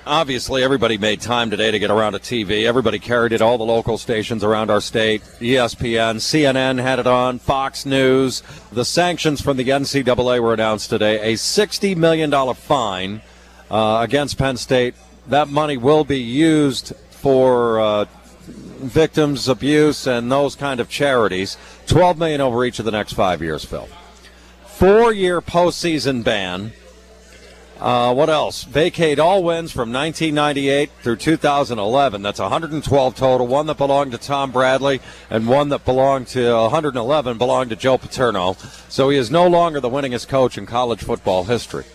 obviously everybody made time today to get around to TV. Everybody carried it, all the local stations around our state. ESPN, CNN had it on, Fox News. The sanctions from the NCAA were announced today. A $60 million fine against Penn State. That money will be used for victims' abuse and those kind of charities. $12 million over each of the next 5 years, Phil. 4-year postseason ban. What else? Vacate all wins from 1998 through 2011. That's 112 total. One that belonged to Tom Bradley and one that belonged to 111 belonged to Joe Paterno. So he is no longer the winningest coach in college football history.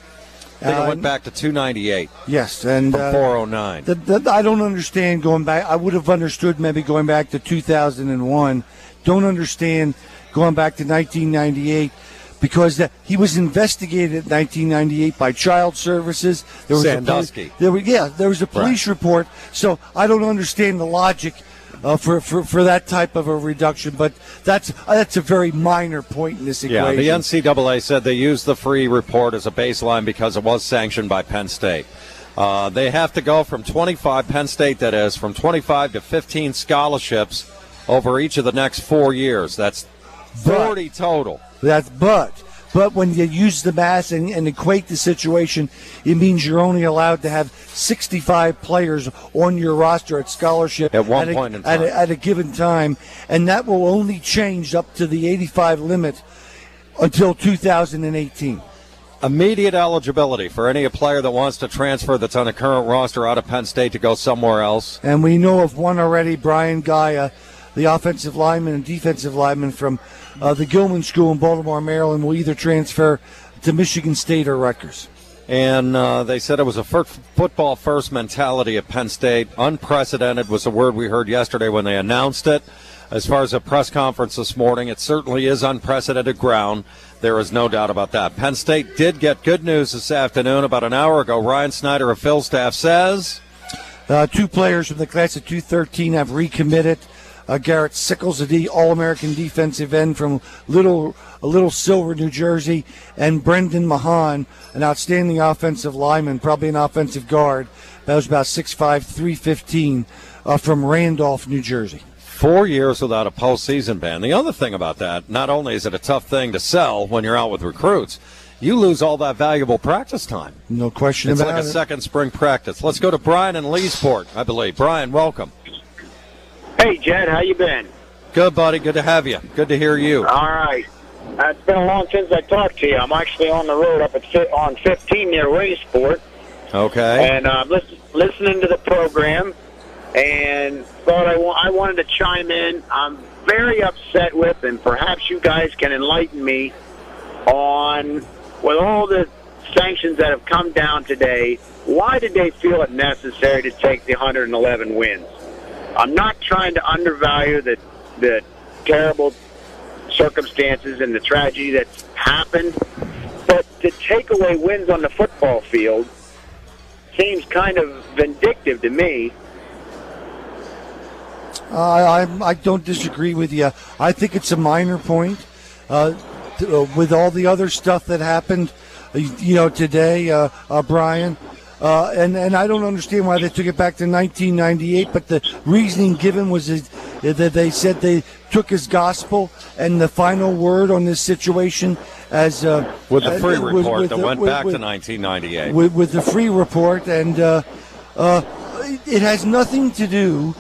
I think it went back to 298. Yes, and 409. I don't understand going back. I would have understood maybe going back to 2001. Don't understand going back to 1998. Because he was investigated in 1998 by Child Services. There was Sandusky. There was a police report. So I don't understand the logic for that type of a reduction. But that's a very minor point in this equation. Yeah, the NCAA said they used the free report as a baseline because it was sanctioned by Penn State. They have to go from 25, Penn State that is, from 25 to 15 scholarships over each of the next 4 years. That's 40 total. But when you use the math and equate the situation, it means you're only allowed to have 65 players on your roster at scholarship at one point in time. At a given time, and that will only change up to the 85 limit until 2018. Immediate eligibility for any player that wants to transfer that's on a current roster out of Penn State to go somewhere else. And we know of one already, Brian Gaia, the offensive lineman and defensive lineman from the Gilman School in Baltimore, Maryland, will either transfer to Michigan State or Rutgers. And they said it was a football-first mentality at Penn State. Unprecedented was the word we heard yesterday when they announced it. As far as a press conference this morning, it certainly is unprecedented ground. There is no doubt about that. Penn State did get good news this afternoon. About an hour ago, Ryan Snyder of Phil's staff says 2 players from the class of 2013 have recommitted. Garrett Sickles, the All-American defensive end from Little Silver, New Jersey, and Brendan Mahan, an outstanding offensive lineman, probably an offensive guard. That was about 6'5", 315, from Randolph, New Jersey. 4 years without a postseason ban. The other thing about that, not only is it a tough thing to sell when you're out with recruits, you lose all that valuable practice time. No question about it. It's like a second spring practice. Let's go to Brian in Leesport, I believe. Brian, welcome. Hey, Jed, how you been? Good, buddy. Good to have you. Good to hear you. All right. It's been a long since I talked to you. I'm actually on the road up on 15 near Waysport. Okay. And I'm listening to the program and thought I wanted to chime in. I'm very upset with, and perhaps you guys can enlighten me on, with all the sanctions that have come down today, why did they feel it necessary to take the 111 wins? I'm not trying to undervalue the terrible circumstances and the tragedy that's happened, but to take away wins on the football field seems kind of vindictive to me. I don't disagree with you. I think it's a minor point. With all the other stuff that happened, today, Brian. And I don't understand why they took it back to 1998, but the reasoning given was that they said they took as gospel, and the final word on this situation as with the free report that went back to 1998. With the free report, and it has nothing to do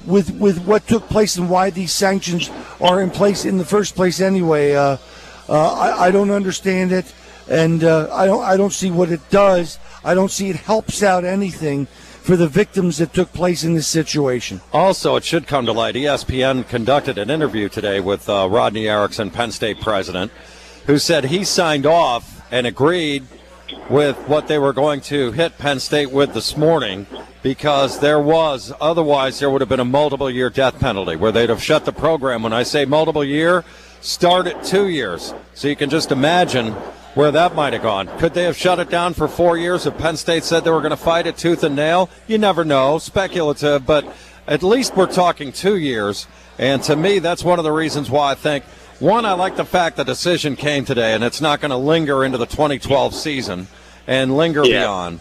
with what took place and why these sanctions are in place in the first place anyway. I don't understand it, and I don't see what it does. I don't see it helps out anything for the victims that took place in this situation. Also, it should come to light, ESPN conducted an interview today with Rodney Erickson, Penn State president, who said he signed off and agreed with what they were going to hit Penn State with this morning, because otherwise there would have been a multiple-year death penalty where they'd have shut the program. When I say multiple-year, start at 2 years. So you can just imagine where that might have gone. Could they have shut it down for 4 years if Penn State said they were going to fight it tooth and nail? You never know. Speculative, but at least we're talking 2 years. And to me, that's one of the reasons why I think, one, I like the fact the decision came today and it's not going to linger into the 2012 season and linger beyond.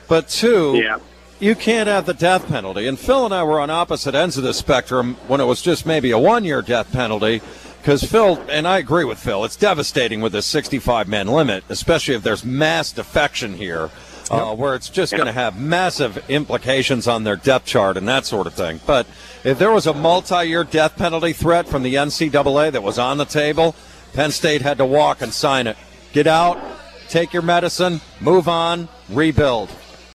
But two, Yeah. you can't have the death penalty. And Phil and I were on opposite ends of the spectrum when it was just maybe a 1-year death penalty. Because Phil, and I agree with Phil, it's devastating with this 65-man limit, especially if there's mass defection here, where it's just going to have massive implications on their depth chart and that sort of thing. But if there was a multi-year death penalty threat from the NCAA that was on the table, Penn State had to walk and sign it. Get out, take your medicine, move on, rebuild.